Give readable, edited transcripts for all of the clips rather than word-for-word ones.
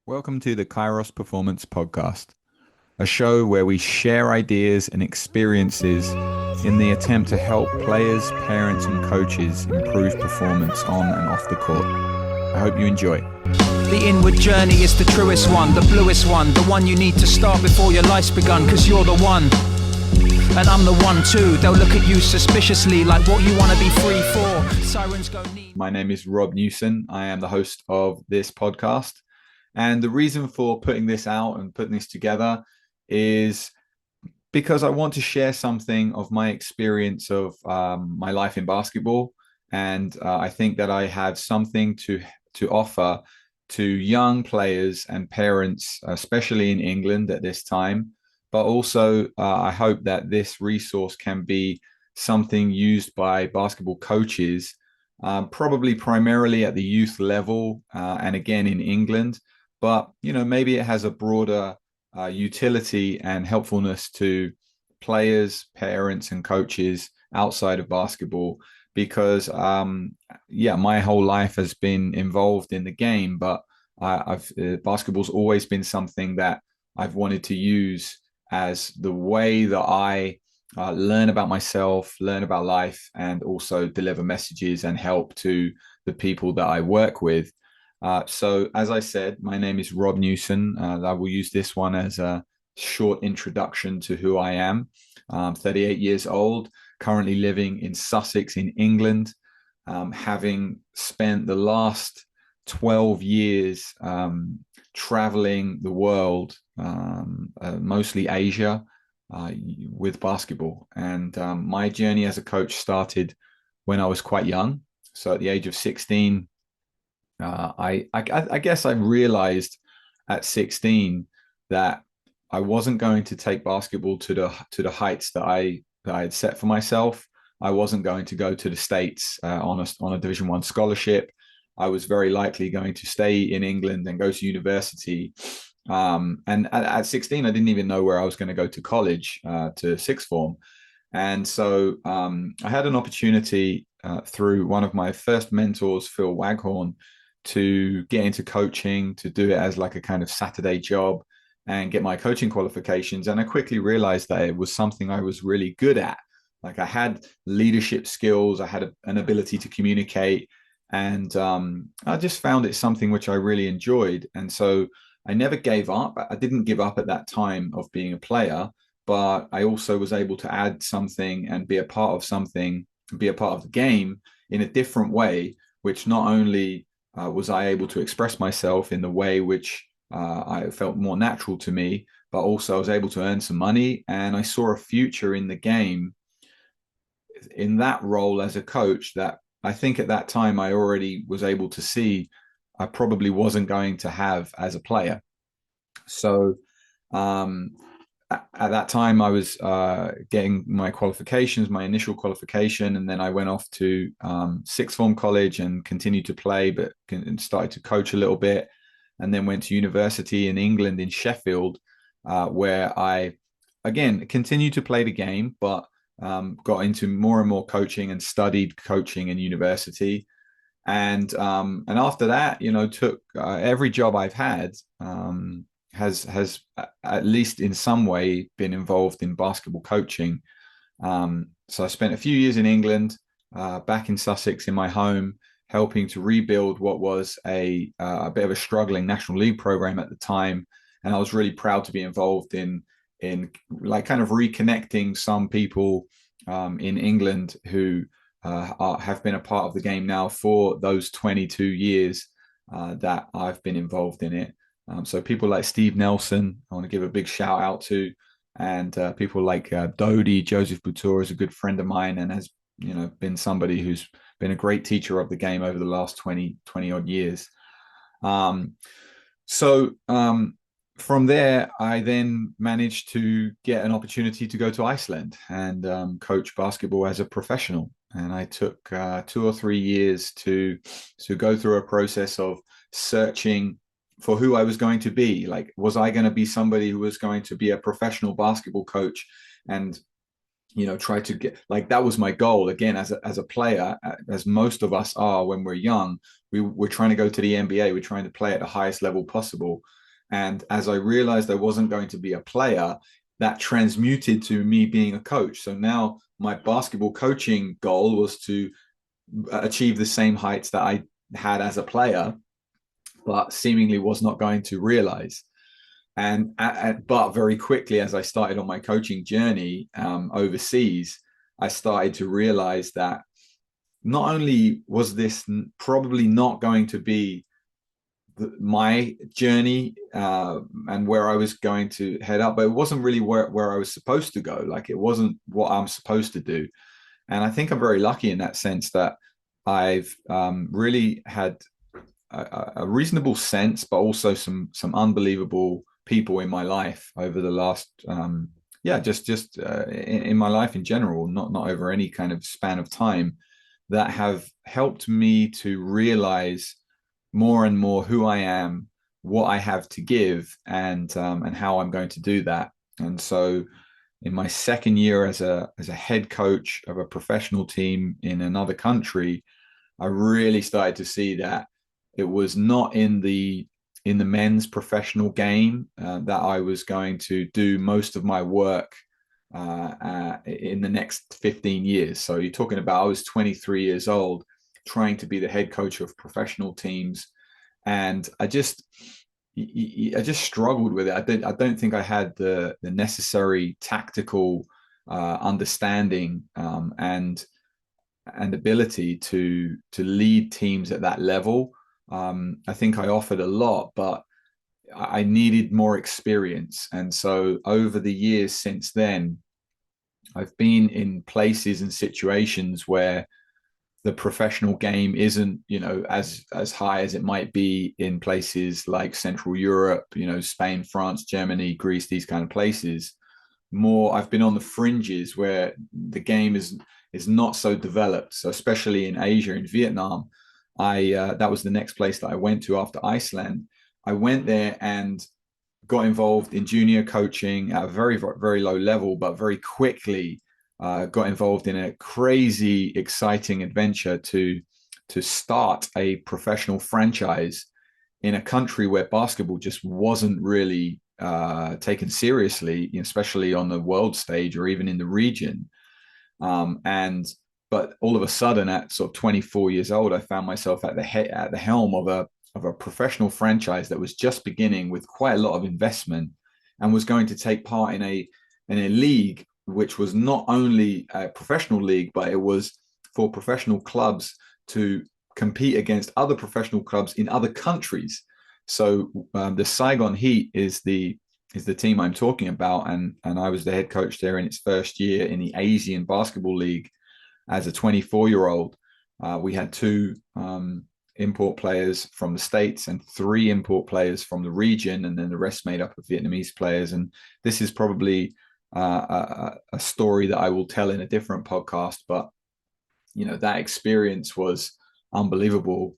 Welcome to the Kairos Performance Podcast, a show where we share ideas and experiences in the attempt to help players, parents, and coaches improve performance on and off the court. I hope you enjoy. The inward journey is the truest one, the bluest one, the one you need to start before your life's begun, cause you're the one. And I'm the one too. They'll look at you suspiciously like what you want to be free for. Sirens go need. My name is Rob Newson. I am the host of this podcast. And the reason for putting this out and putting this together is because I want to share something of my experience of my life in basketball. And I think that I have something to offer to young players and parents, especially in England at this time. But also, I hope that this resource can be something used by basketball coaches, probably primarily at the youth level, and again in England. But maybe it has a broader utility and helpfulness to players, parents, and coaches outside of basketball. Because my whole life has been involved in the game, but basketball's always been something that I've wanted to use as the way that I learn about myself, learn about life, and also deliver messages and help to the people that I work with. So, as I said, my name is Rob Newson. I will use this one as a short introduction to who I am. I'm 38 years old, currently living in Sussex in England, having spent the last 12 years traveling the world, mostly Asia, with basketball. And my journey as a coach started when I was quite young. So at the age of 16, I guess I realized at 16 that I wasn't going to take basketball to the heights that I had set for myself. I wasn't going to go to the States on a Division I scholarship. I was very likely going to stay in England and go to university. And at 16, I didn't even know where I was going to go to college, to sixth form. And so I had an opportunity through one of my first mentors, Phil Waghorn, to get into coaching, to do it as like a kind of Saturday job and get my coaching qualifications. And I quickly realized that it was something I was really good at. Like I had leadership skills, I had an ability to communicate, and I just found it something which I really enjoyed. And so I never gave up. I didn't give up at that time of being a player, but I also was able to add something and be a part of something, be a part of the game in a different way, which not only was I able to express myself in the way which I felt more natural to me, but also I was able to earn some money, and I saw a future in the game in that role as a coach that I think at that time I already was able to see I probably wasn't going to have as a player. So at that time I was getting my qualifications, my initial qualification, and then I went off to sixth form college and continued to play, but started to coach a little bit, and then went to university in England in Sheffield, where I again continued to play the game, but got into more and more coaching and studied coaching in university. And after that, took every job I've had has at least in some way been involved in basketball coaching. So I spent a few years in England, back in Sussex in my home, helping to rebuild what was a bit of a struggling National League program at the time. And I was really proud to be involved in like kind of reconnecting some people in England who have been a part of the game now for those 22 years that I've been involved in it. So people like Steve Nelson, I want to give a big shout out to, and people like Dodi, Joseph Butor is a good friend of mine and has been somebody who's been a great teacher of the game over the last 20 odd years. From there, I then managed to get an opportunity to go to Iceland and coach basketball as a professional. And I took 2 or 3 years to go through a process of searching for who I was going to be. Like, was I going to be somebody who was going to be a professional basketball coach and try to get, like, that was my goal again as a player, as most of us are when we're young. We're trying to go to the NBA. We're trying to play at the highest level possible. And as I realized I wasn't going to be a player, that transmuted to me being a coach. So now my basketball coaching goal was to achieve the same heights that I had as a player, but seemingly was not going to realize. And but very quickly, as I started on my coaching journey overseas, I started to realize that not only was this probably not going to be my journey and where I was going to head up, but it wasn't really where I was supposed to go. Like, it wasn't what I'm supposed to do. And I think I'm very lucky in that sense that I've really had a reasonable sense, but also some unbelievable people in my life over the last just in my life in general, not over any kind of span of time, that have helped me to realize more and more who I am, what I have to give, and how I'm going to do that. And so in my second year as a head coach of a professional team in another country, I really started to see that it was not in the men's professional game that I was going to do most of my work in the next 15 years. So you're talking about, I was 23 years old, trying to be the head coach of professional teams, and I just struggled with it. I don't think I had the necessary tactical understanding and ability to lead teams at that level. I think I offered a lot, but I needed more experience. And so over the years since then, I've been in places and situations where the professional game isn't, as high as it might be in places like Central Europe, Spain, France, Germany, Greece, these kind of places. More, I've been on the fringes where the game is not so developed. So especially in Asia, in Vietnam, that was the next place that I went to after Iceland. I went there and got involved in junior coaching at a very, very low level, but very quickly got involved in a crazy, exciting adventure to start a professional franchise in a country where basketball just wasn't really taken seriously, especially on the world stage or even in the region. But all of a sudden, at sort of 24 years old, I found myself at the helm of a professional franchise that was just beginning with quite a lot of investment, and was going to take part in a league which was not only a professional league, but it was for professional clubs to compete against other professional clubs in other countries. So the Saigon Heat is the team I'm talking about, and I was the head coach there in its first year in the Asian Basketball League as a 24-year-old. We had two import players from the States and three import players from the region, and then the rest made up of Vietnamese players. And this is probably a story that I will tell in a different podcast, but that experience was unbelievable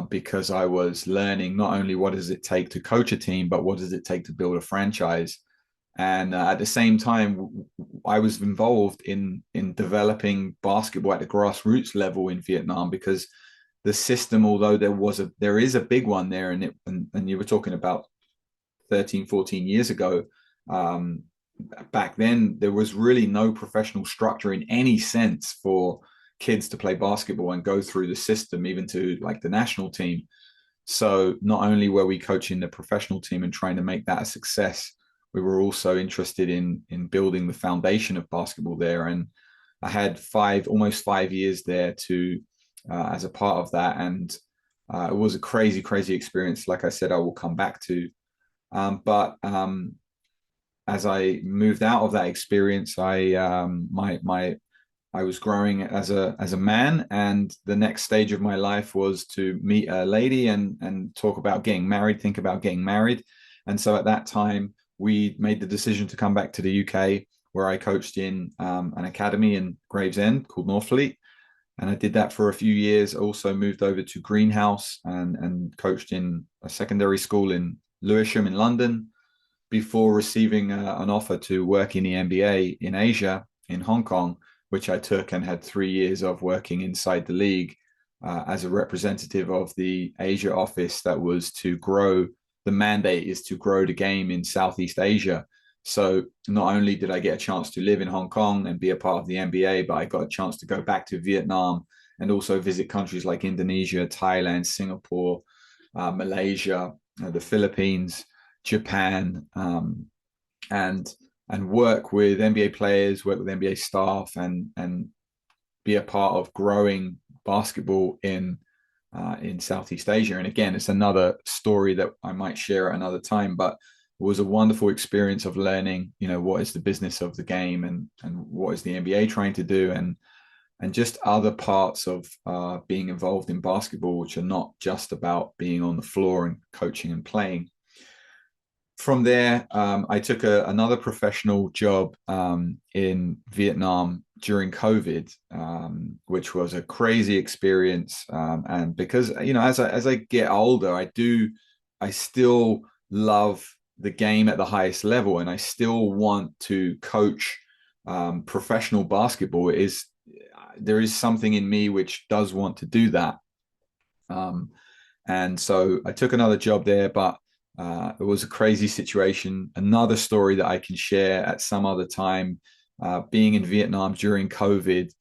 because I was learning not only what does it take to coach a team, but what does it take to build a franchise. And at the same time, I was involved in developing basketball at the grassroots level in Vietnam, because the system, although there is a big one there, and you were talking about 13, 14 years ago, back then there was really no professional structure in any sense for kids to play basketball and go through the system, even to like the national team. So not only were we coaching the professional team and trying to make that a success, we were also interested in building the foundation of basketball there. And I had almost 5 years there to as a part of that, and it was a crazy, crazy experience. Like I said, I will come back to. But as I moved out of that experience, I was growing as a man, and the next stage of my life was to meet a lady and talk about getting married, think about getting married. And so at that time, we made the decision to come back to the UK, where I coached in an academy in Gravesend called Northfleet. And I did that for a few years. Also moved over to Greenhouse and coached in a secondary school in Lewisham in London, before receiving an offer to work in the NBA in Asia in Hong Kong, which I took and had 3 years of working inside the league as a representative of the Asia office. That was to grow. The mandate is to grow the game in Southeast Asia. So not only did I get a chance to live in Hong Kong and be a part of the NBA, but I got a chance to go back to Vietnam and also visit countries like Indonesia, Thailand, Singapore, Malaysia, the Philippines, Japan, and work with NBA players, work with NBA staff, and be a part of growing basketball in Southeast Asia. And again, it's another story that I might share at another time, but it was a wonderful experience of learning, what is the business of the game, and what is the NBA trying to do, and just other parts of being involved in basketball, which are not just about being on the floor and coaching and playing. From there, I took another professional job in Vietnam during COVID, which was a crazy experience. And because, as I get older, I still love the game at the highest level, and I still want to coach professional basketball. There is something in me which does want to do that. And so I took another job there, but it was a crazy situation. Another story that I can share at some other time, being in Vietnam during COVID,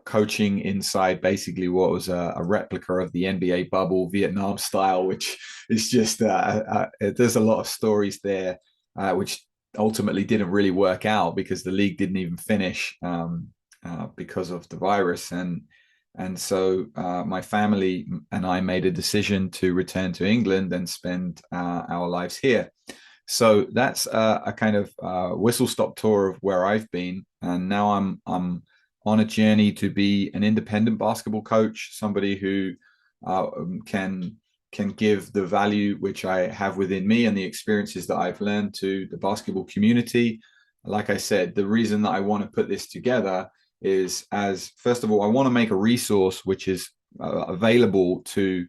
coaching inside basically what was a replica of the NBA bubble, Vietnam style, which is just, there's a lot of stories there, which ultimately didn't really work out because the league didn't even finish because of the virus. And so my family and I made a decision to return to England and spend our lives here. So that's a kind of whistle-stop tour of where I've been. And now I'm on a journey to be an independent basketball coach, somebody who can give the value which I have within me and the experiences that I've learned to the basketball community. Like I said, the reason that I want to put this together is, as first of all, I want to make a resource which is available to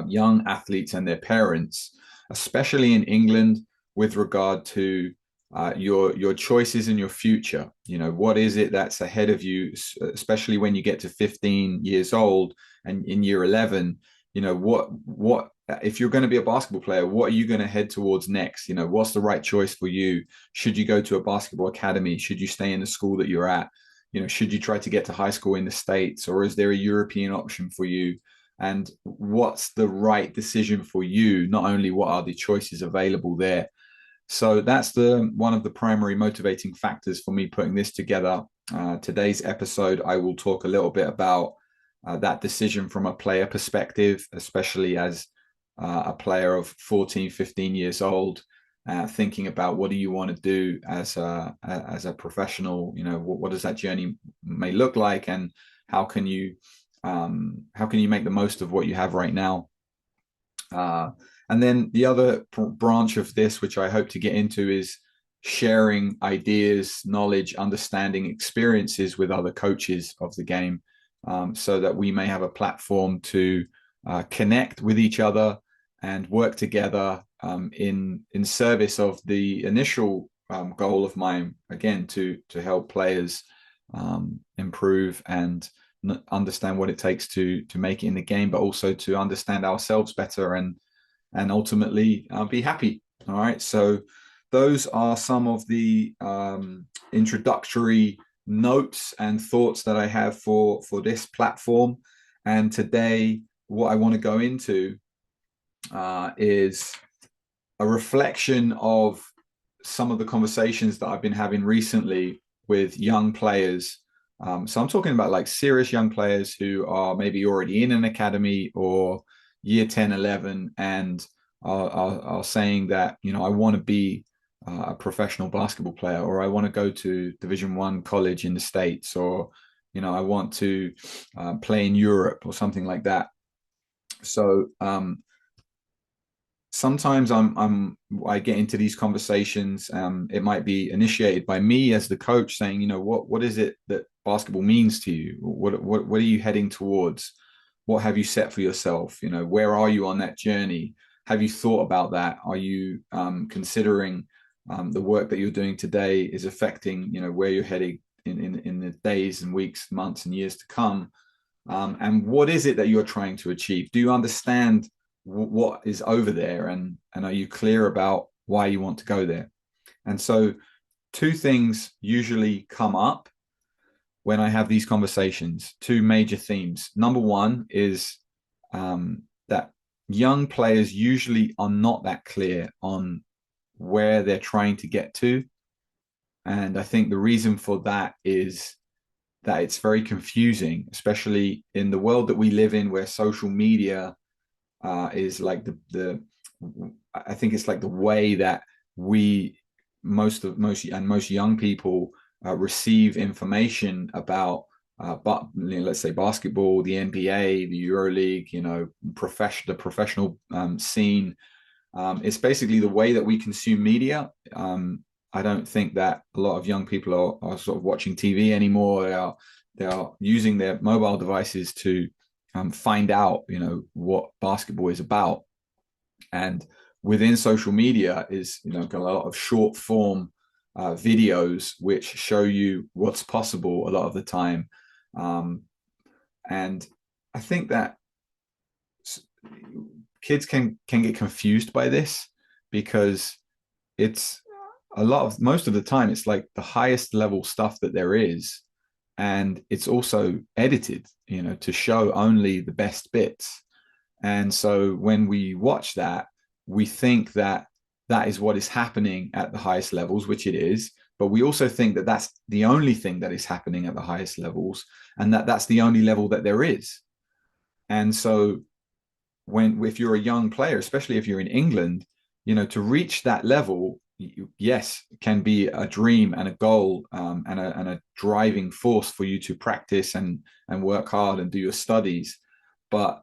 young athletes and their parents, especially in England, with regard to your choices in your future. What is it that's ahead of you, especially when you get to 15 years old and in year 11. What if you're going to be a basketball player, what are you going to head towards next? What's the right choice for you? Should you go to a basketball academy? Should you stay in the school that you're at? Should you try to get to high school in the States, or is there a European option for you? And what's the right decision for you? Not only what are the choices available there. So that's one of the primary motivating factors for me putting this together. Today's episode, I will talk a little bit about that decision from a player perspective, especially as a player of 14, 15 years old, thinking about what do you want to do as a professional. What does that journey may look like, and how can you make the most of what you have right now. And then the other branch of this, which I hope to get into, is sharing ideas, knowledge, understanding, experiences with other coaches of the game, so that we may have a platform to connect with each other and work together in service of the initial goal of mine, again, to help players improve and understand what it takes to make it in the game, but also to understand ourselves better and ultimately be happy. All right. So those are some of the introductory notes and thoughts that I have for this platform. And today, what I want to go into is a reflection of some of the conversations that I've been having recently with young players. So I'm talking about like serious young players who are maybe already in an academy or year 10, 11, and are saying that, I want to be a professional basketball player, or I want to go to Division I college in the States, or, I want to play in Europe or something like that. So sometimes I get into these conversations. It might be initiated by me as the coach, saying, what is it that basketball means to you? What are you heading towards? What have you set for yourself? Where are you on that journey? Have you thought about that? Are you considering the work that you're doing today is affecting, where you're heading in the days and weeks, months and years to come. And what is it that you're trying to achieve? Do you understand what is over there, and are you clear about why you want to go there? And so two things usually come up when I have these conversations, two major themes. Number one is that young players usually are not that clear on where they're trying to get to. And I think the reason for that is that it's very confusing, especially in the world that we live in, where social media is like the I think it's like the way that we most young people receive information about but let's say basketball, the NBA, the EuroLeague, the professional scene. It's basically the way that we consume media. I don't think that a lot of young people are sort of watching TV anymore. They are using their mobile devices to find out, what basketball is about. And within social media is, got a lot of short form videos which show you what's possible a lot of the time. And I think that kids can get confused by this, because it's most of the time it's like the highest level stuff that there is, and it's also edited, to show only the best bits. And so when we watch that, we think that that is what is happening at the highest levels, which it is, but we also think that that's the only thing that is happening at the highest levels, and that that's the only level that there is. And so if you're a young player, especially if you're in England, to reach that level, yes, can be a dream and a goal, and a driving force for you to practice and work hard and do your studies. But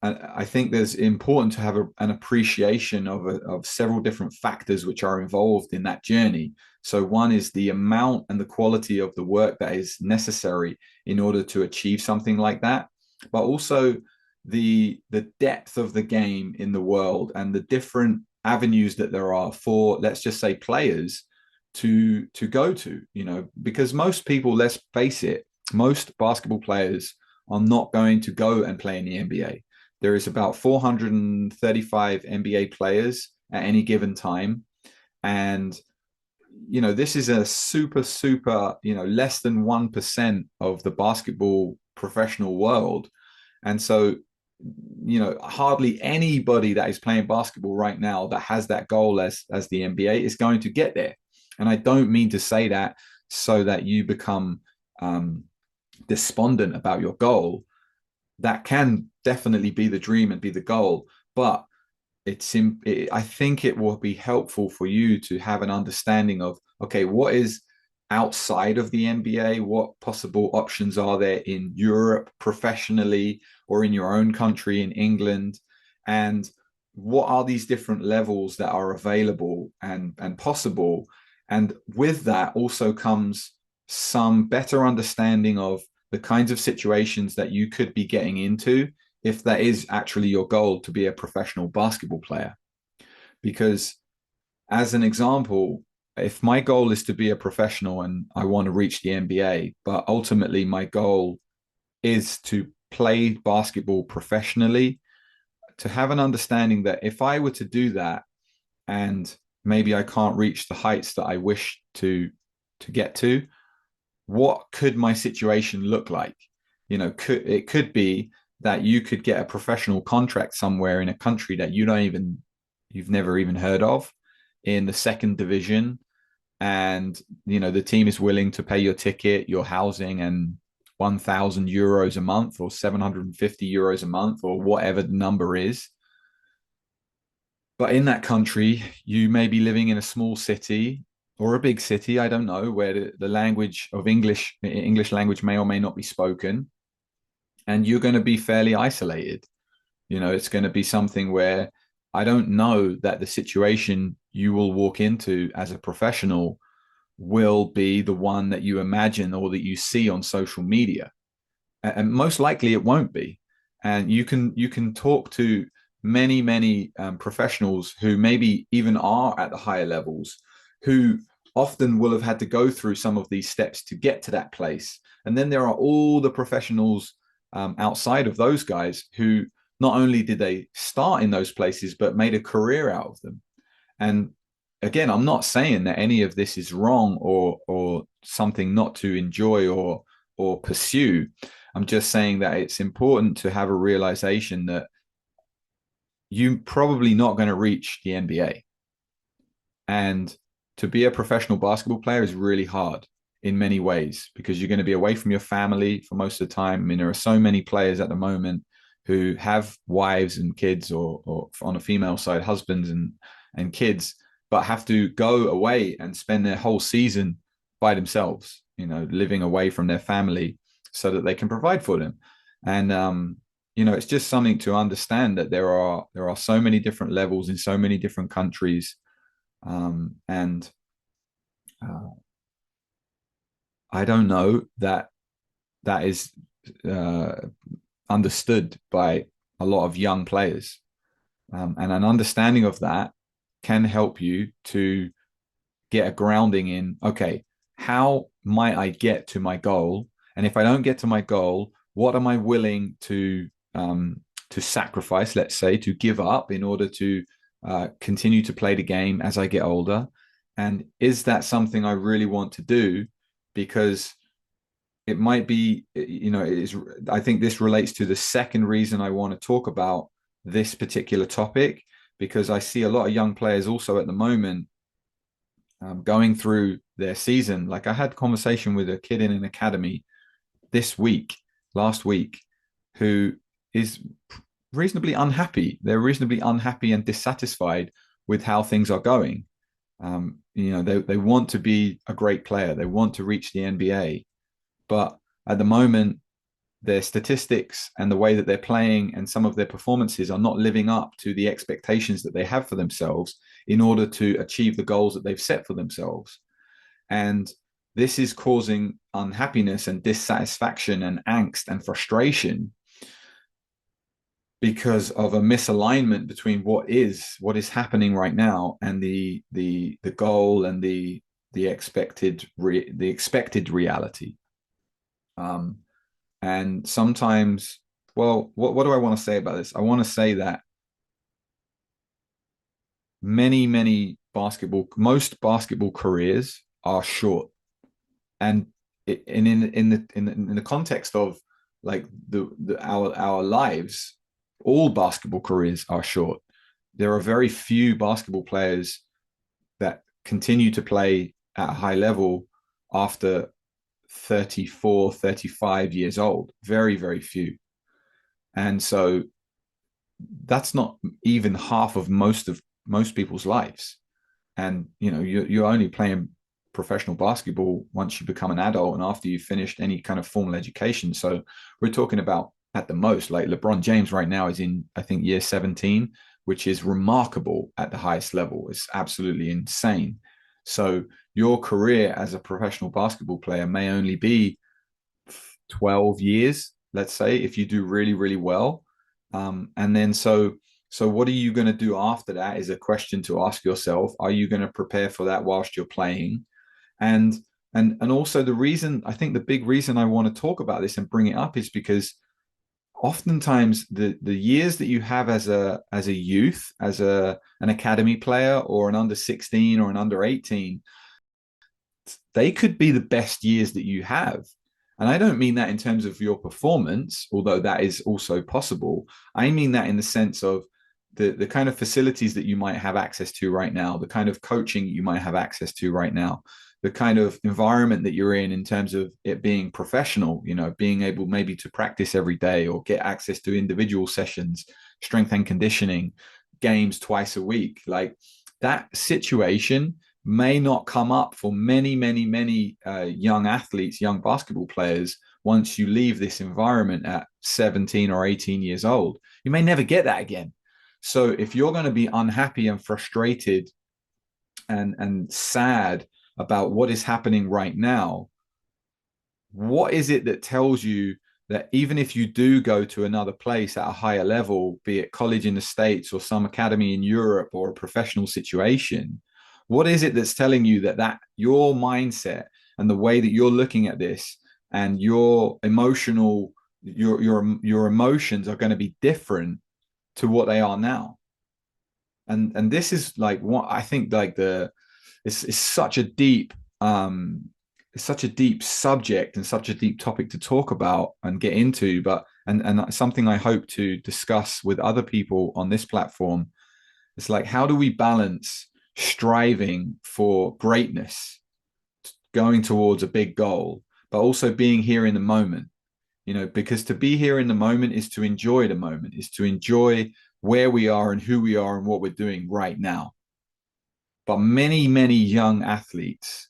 I think there's important to have an appreciation of several different factors which are involved in that journey. So one is the amount and the quality of the work that is necessary in order to achieve something like that, but also the depth of the game in the world and the different avenues that there are for, let's just say, players to go to, because most people, let's face it, most basketball players are not going to go and play in the NBA. There is about 435 NBA players at any given time. And, this is a super, less than 1% of the basketball professional world. And so, hardly anybody that is playing basketball right now that has that goal as the NBA is going to get there. And I don't mean to say that so that you become despondent about your goal. That can definitely be the dream and be the goal, but I think it will be helpful for you to have an understanding of, okay, what is outside of the NBA? What possible options are there in Europe professionally, or in your own country in England? And what are these different levels that are available and possible? And with that also comes some better understanding of the kinds of situations that you could be getting into if that is actually your goal, to be a professional basketball player. Because, as an example, if my goal is to be a professional and I want to reach the NBA, but ultimately my goal is to play basketball professionally, to have an understanding that if I were to do that and maybe I can't reach the heights that I wish to get to, what could my situation look like? It could be that you could get a professional contract somewhere in a country that you've never even heard of, in the second division, and the team is willing to pay your ticket, your housing, and 1,000 euros a month, or 750 euros a month, or whatever the number is. But in that country, you may be living in a small city or a big city, I don't know, where the language of English language may or may not be spoken. And you're going to be fairly isolated. It's going to be something where I don't know that the situation you will walk into as a professional will be the one that you imagine or that you see on social media. And most likely it won't be. And you can talk to many professionals who maybe even are at the higher levels, who often will have had to go through some of these steps to get to that place. And then there are all the professionals outside of those guys who not only did they start in those places, but made a career out of them. And again, I'm not saying that any of this is wrong or something not to enjoy or pursue. I'm just saying that it's important to have a realization that you're probably not going to reach the NBA. And to be a professional basketball player is really hard in many ways because you're going to be away from your family for most of the time. I mean, there are so many players at the moment who have wives and kids, or on a female side, husbands and kids, but have to go away and spend their whole season by themselves, living away from their family so that they can provide for them. And it's just something to understand that there are so many different levels in so many different countries. And I don't know that is understood by a lot of young players. And an understanding of that can help you to get a grounding in, okay, how might I get to my goal? And if I don't get to my goal, what am I willing to sacrifice, let's say, to give up in order to continue to play the game as I get older? And is that something I really want to do? Because it might be, I think this relates to the second reason I want to talk about this particular topic, because I see a lot of young players also at the moment going through their season. Like I had a conversation with a kid in an academy last week, who is reasonably unhappy. They're reasonably unhappy and dissatisfied with how things are going. They want to be a great player. They want to reach the NBA. But at the moment, their statistics and the way that they're playing and some of their performances are not living up to the expectations that they have for themselves in order to achieve the goals that they've set for themselves. And this is causing unhappiness and dissatisfaction and angst and frustration because of a misalignment between what is happening right now and the goal and the expected reality. And sometimes, well, what do I want to say about this? I want to say that most basketball careers are short, and in the context of like our lives, all basketball careers are short. There are very few basketball players that continue to play at a high level after 34, 35 years old. Very, very few. And so that's not even half of most people's lives. And you're only playing professional basketball once you become an adult and after you've finished any kind of formal education. So we're talking about, at the most, like LeBron James right now is in, I think, year 17, which is remarkable at the highest level. It's absolutely insane. So your career as a professional basketball player may only be 12 years, let's say, if you do really, really well. And then so what are you going to do after that is a question to ask yourself. Are you going to prepare for that whilst you're playing? And also I think the big reason I want to talk about this and bring it up is because oftentimes the years that you have as a youth, as an academy player or an under 16 or an under 18, they could be the best years that you have. And I don't mean that in terms of your performance, although that is also possible. I mean that in the sense of the kind of facilities that you might have access to right now, the kind of coaching you might have access to right now, the kind of environment that you're in terms of it being professional, being able maybe to practice every day or get access to individual sessions, strength and conditioning, games twice a week. Like that situation may not come up for many, many, many young athletes, young basketball players, once you leave this environment at 17 or 18 years old. You may never get that again. So if you're going to be unhappy and frustrated and sad about what is happening right now, what is it that tells you that even if you do go to another place at a higher level, be it college in the States or some academy in Europe or a professional situation, What is it that's telling you that your mindset and the way that you're looking at this and your emotional your emotions are going to be different to what they are now? And this is like what I think, like it's such a deep it's such a deep subject and such a deep topic to talk about and get into, but and something I hope to discuss with other people on this platform. It's like, how do we balance striving for greatness, going towards a big goal, but also being here in the moment? Because to be here in the moment is to enjoy the moment, is to enjoy where we are and who we are and what we're doing right now. But many, many young athletes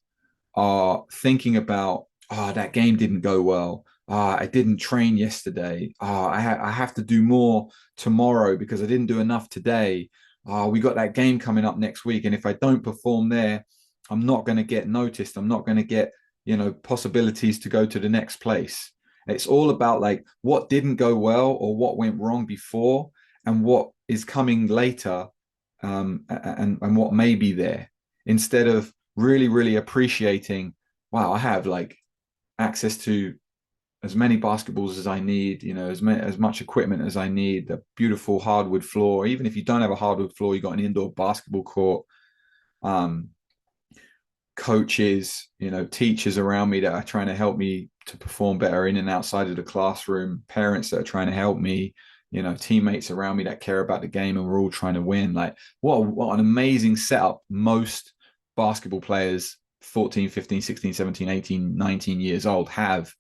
are thinking about, that game didn't go well. I didn't train yesterday. I have to do more tomorrow because I didn't do enough today. We got that game coming up next week. And if I don't perform there, I'm not going to get noticed. I'm not going to get, possibilities to go to the next place. It's all about like what didn't go well or what went wrong before and what is coming later, and what may be there, instead of really, really appreciating, wow, I have like access to as many basketballs as I need, as much equipment as I need, the beautiful hardwood floor. Even if you don't have a hardwood floor, you got an indoor basketball court, coaches, teachers around me that are trying to help me to perform better in and outside of the classroom, parents that are trying to help me, teammates around me that care about the game, and we're all trying to win. Like what an amazing setup most basketball players 14, 15, 16, 17, 18, 19 years old have,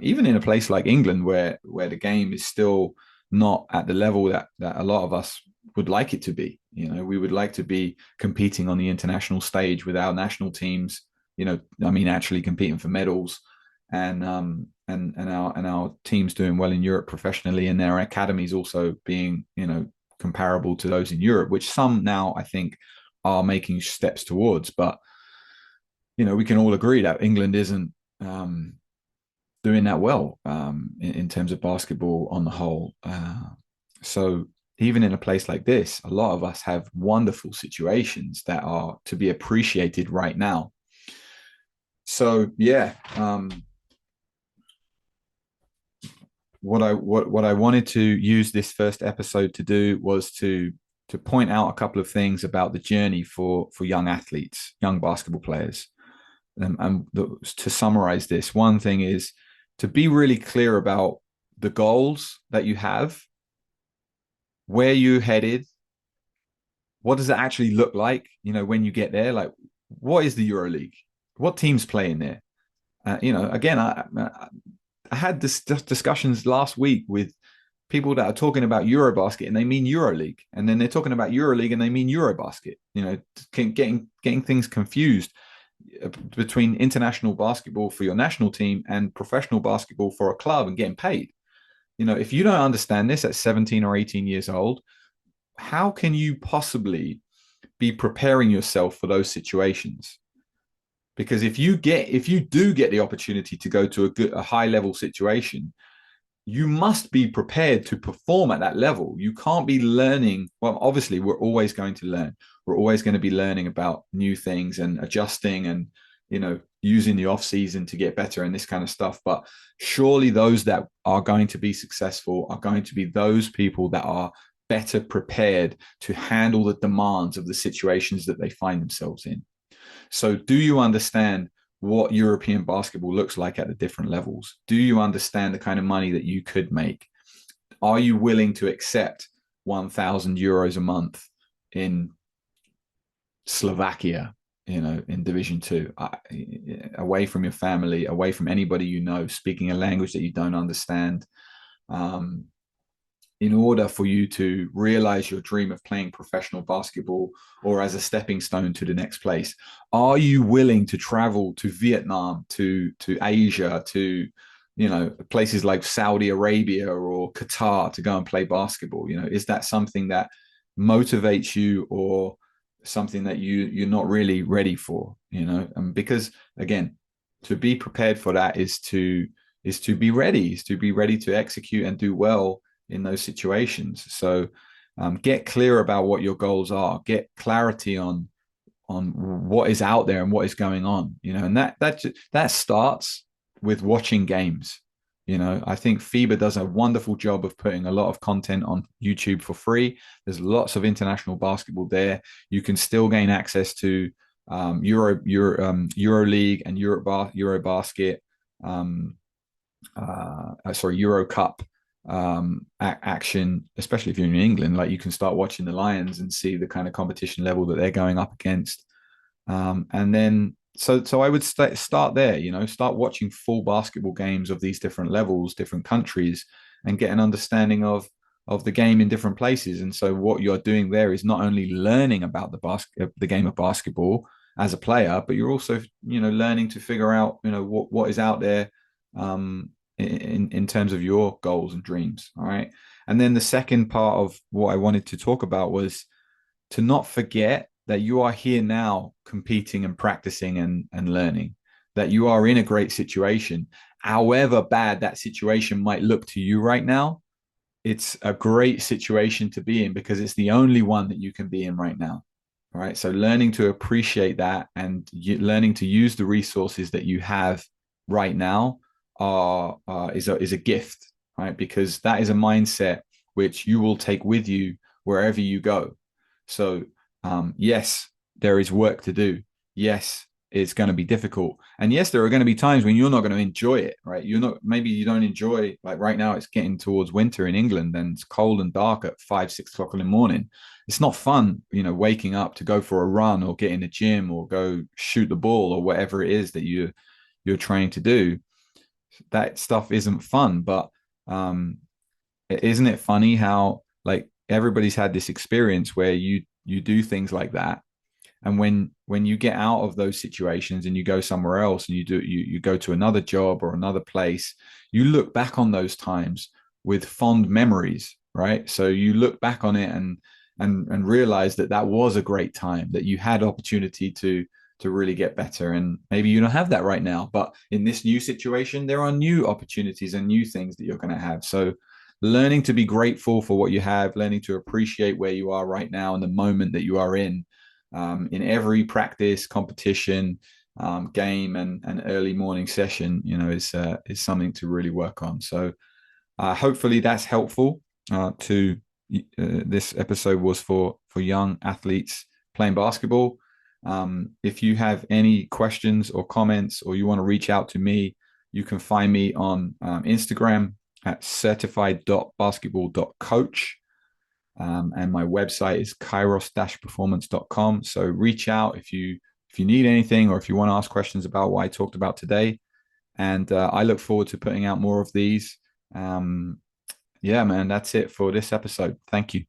even in a place like England where the game is still not at the level that a lot of us would like it to be. We would like to be competing on the international stage with our national teams, actually competing for medals, and our teams doing well in Europe professionally, and their academies also being, comparable to those in Europe, which some now I think are making steps towards. But we can all agree that England isn't doing that well, in terms of basketball on the whole. So even in a place like this, a lot of us have wonderful situations that are to be appreciated right now. So yeah, what I wanted to use this first episode to do was to point out a couple of things about the journey for young athletes, young basketball players. To summarize this, one thing is to be really clear about the goals that you have, where you're headed, what does it actually look like, when you get there? Like, what is the EuroLeague? What teams play in there? Again, I had this discussions last week with people that are talking about Eurobasket and they mean EuroLeague, and then they're talking about EuroLeague and they mean Eurobasket. Getting things confused between international basketball for your national team and professional basketball for a club and getting paid. If you don't understand this at 17 or 18 years old, how can you possibly be preparing yourself for those situations? Because if you do get the opportunity to go to a high level situation, you must be prepared to perform at that level. You can't be learning. Well, obviously, we're always going to learn. We're always going to be learning about new things and adjusting and, using the off season to get better and this kind of stuff. But surely those that are going to be successful are going to be those people that are better prepared to handle the demands of the situations that they find themselves in. So do you understand what European basketball looks like at the different levels? Do you understand the kind of money that you could make? Are you willing to accept 1,000 euros a month in Slovakia, in Division 2, away from your family, away from anybody, speaking a language that you don't understand, in order for you to realize your dream of playing professional basketball or as a stepping stone to the next place? Are you willing to travel to Vietnam, to Asia, to, places like Saudi Arabia or Qatar to go and play basketball? Is that something that motivates you, or something that you're not really ready for? And because again, to be prepared for that is to be ready, to execute and do well in those situations. So get clear about what your goals are, get clarity on what is out there and what is going on, and that starts with watching games. I think FIBA does a wonderful job of putting a lot of content on YouTube for free. There's lots of international basketball there. You can still gain access to Euro League and Eurobasket, Euro Cup action, especially if you're in England. Like, you can start watching the Lions and see the kind of competition level that they're going up against. And then so I would start there, start watching full basketball games of these different levels, different countries, and get an understanding of the game in different places. And so what you're doing there is not only learning about the game of basketball as a player, but you're also, learning to figure out, what is out there in terms of your goals and dreams. All right. And then the second part of what I wanted to talk about was to not forget that you are here now competing and practicing and learning, that you are in a great situation. However bad that situation might look to you right now, it's a great situation to be in because it's the only one that you can be in right now. All right. So learning to appreciate that and learning to use the resources that you have right now is a gift, right? Because that is a mindset which you will take with you wherever you go. So yes, there is work to do. Yes, it's going to be difficult. And yes, there are going to be times when you're not going to enjoy it, right? Maybe you don't enjoy, like right now, it's getting towards winter in England and it's cold and dark at 5-6 o'clock in the morning. It's not fun, waking up to go for a run or get in the gym or go shoot the ball or whatever it is that you're trying to do. That stuff isn't fun, but isn't it funny how, like, everybody's had this experience where you do things like that, and when you get out of those situations and you go somewhere else and you go to another job or another place, you look back on those times with fond memories, right? So you look back on it and realize that was a great time, that you had opportunity to really get better. And maybe you don't have that right now, but in this new situation, there are new opportunities and new things that you're going to have. So learning to be grateful for what you have, learning to appreciate where you are right now and the moment that you are in every practice, competition, game, and early morning session, is something to really work on. So hopefully that's helpful. This episode was for young athletes playing basketball. If you have any questions or comments, or you want to reach out to me, you can find me on Instagram at certified.basketball.coach. And my website is kairos-performance.com. So reach out if you need anything, or if you want to ask questions about what I talked about today. And I look forward to putting out more of these. Yeah, man, that's it for this episode. Thank you.